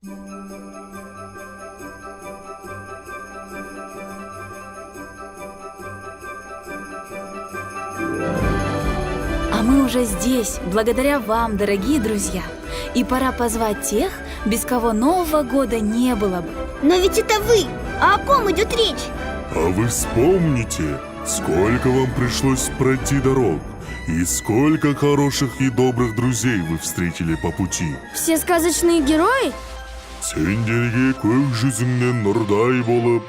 А мы уже здесь, благодаря вам, дорогие друзья. И пора позвать тех, без кого Нового года не было бы. Но ведь это вы! А о ком идет речь? А вы вспомните, сколько вам пришлось пройти дорог, и сколько хороших и добрых друзей вы встретили по пути. Все сказочные герои? Сендерге көк жүзіңнен нұрдай болып,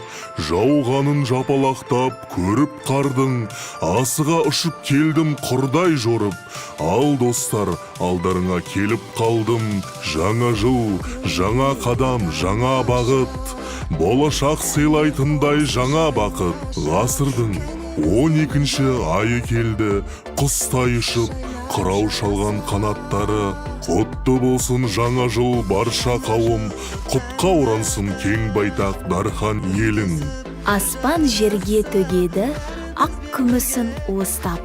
жауғанын жапалақтап, көріп қардың, асыға ұшып келдім құрдай жорып. Ал достар, алдарыңа келіп қалдым, жаңа жыл, жаңа қадам, жаңа бағыт, болашақ сыйлайтындай жаңа бақыт. Ғасырдың 12-ші айы келді, құстай ұшып, қырау шалған қанаттары. Құтты болсын жаңа жыл барша қауым, құтқа орансын кең байтақ дархан елің. Аспан жерге төгеді, ақ күмісін уыстап.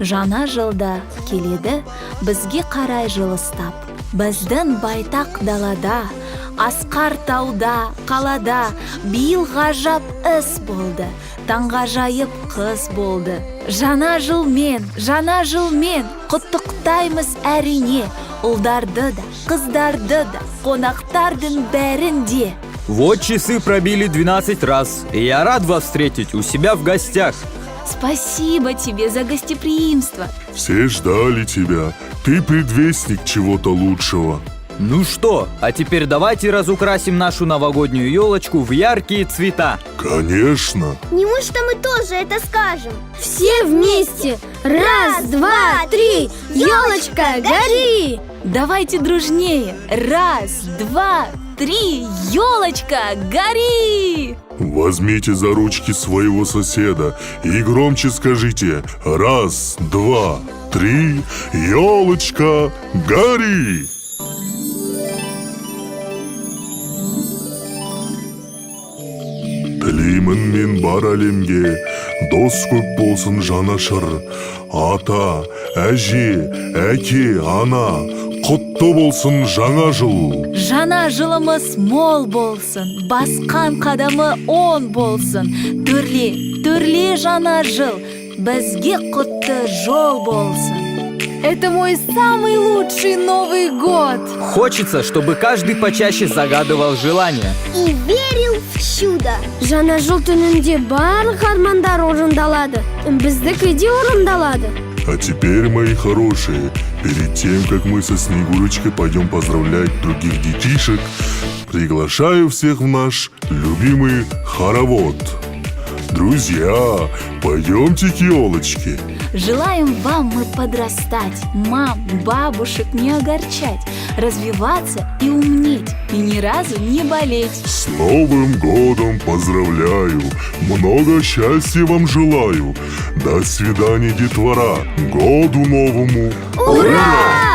Жаңа жылда келеді, бізге қарай жылыстап. Біздің байтақ далада, асқар тауда, қалада, биыл ғажап іс болды, таңғажайып қыз болды. Жаңа жылмен, құттықтаймыз әрине, ұлдарды да, қыздарды да, қонақтардың бәрінде. Вот часы пробили 12 раз, и я рад вас встретить у себя в гостях. Спасибо тебе за гостеприимство. Все ждали тебя, ты предвестник чего-то лучшего. Ну что, а теперь давайте разукрасим нашу новогоднюю елочку в яркие цвета. Конечно. Неужто мы тоже это скажем? Все вместе! Раз, два, три! Елочка, гори! Давайте дружнее. Раз, два, три, елочка, гори! Возьмите за ручки своего соседа и громче скажите: раз, два, три, елочка, гори! Тілеймін мен бар әлемге, дос көп болсын жанашыр. Ата, әже, әке, ана, құтты болсын жаңа жыл. Жаңа жылымыз мол болсын, басқан қадамы оң болсын. Түрле жаңа жыл, бізге құтты жол болсын. Это мой самый лучший Новый год. Хочется, чтобы каждый почаще загадывал желания. И верил в чудо. Жаңа жыл түнінде барлық армандар орындалады. Біздікі де орындалады. А теперь, мои хорошие, перед тем, как мы со Снегурочкой пойдем поздравлять других детишек, приглашаю всех в наш любимый хоровод. Друзья, пойдемте к елочке. Желаем вам мы подрастать, мам, бабушек не огорчать, развиваться и умнеть, и ни разу не болеть. С Новым годом поздравляю, много счастья вам желаю. До свидания, детвора, году новому! Ура!